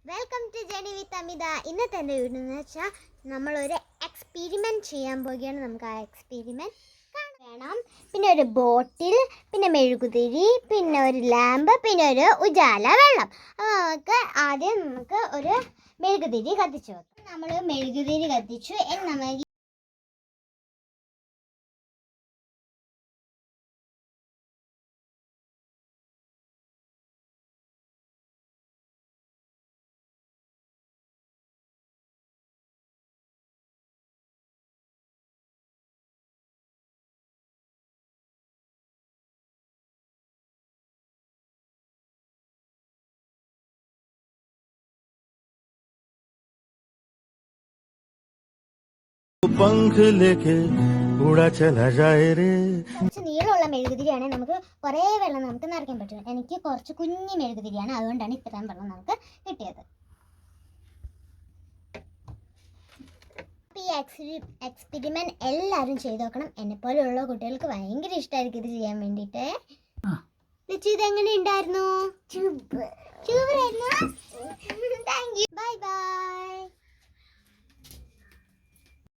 Welcome to journey വിത്ത് അമിത. ഇന്നത്തെ എൻ്റെ video എന്ന് വെച്ചാൽ നമ്മളൊരു എക്സ്പെരിമെൻറ്റ് ചെയ്യാൻ പോവുകയാണ്. നമുക്ക് ആ എക്സ്പെരിമെൻറ്റ് വേണം. പിന്നെ ഒരു ബോട്ടിൽ, പിന്നെ മെഴുകുതിരി, പിന്നെ ഒരു ലാമ്പ്, പിന്നെ ഒരു ഉജാല വെള്ളം. അപ്പോൾ നമുക്ക് ഒരു മെഴുകുതിരി കത്തിച്ചു വെക്കാം. നമ്മൾ മെഴുകുതിരി കത്തിച്ചു. നമുക്ക് കുറച്ച് നീളമുള്ള മെഴുകുതിരിയാണ്. നമുക്ക് കുറേ വെള്ളം നമുക്ക് നിറയ്ക്കാൻ പറ്റും. എനിക്ക് കുറച്ച് കുഞ്ഞു മെഴുകുതിരിയാണ്, അതുകൊണ്ടാണ് ഇത്രയും വെള്ളം നമുക്ക് കിട്ടിയത്. ഈ എക്സ്പെരിമെന്റ് എല്ലാവരും ചെയ്ത് നോക്കണം. എന്നെപ്പോലെയുള്ള കുട്ടികൾക്ക് ഭയങ്കര ഇഷ്ടമായിരിക്കും ഇത് ചെയ്യാൻ വേണ്ടിയിട്ട്. ഇതെങ്ങനെ ഉണ്ടായിരുന്നു? സൂപ്പറായിരുന്നു.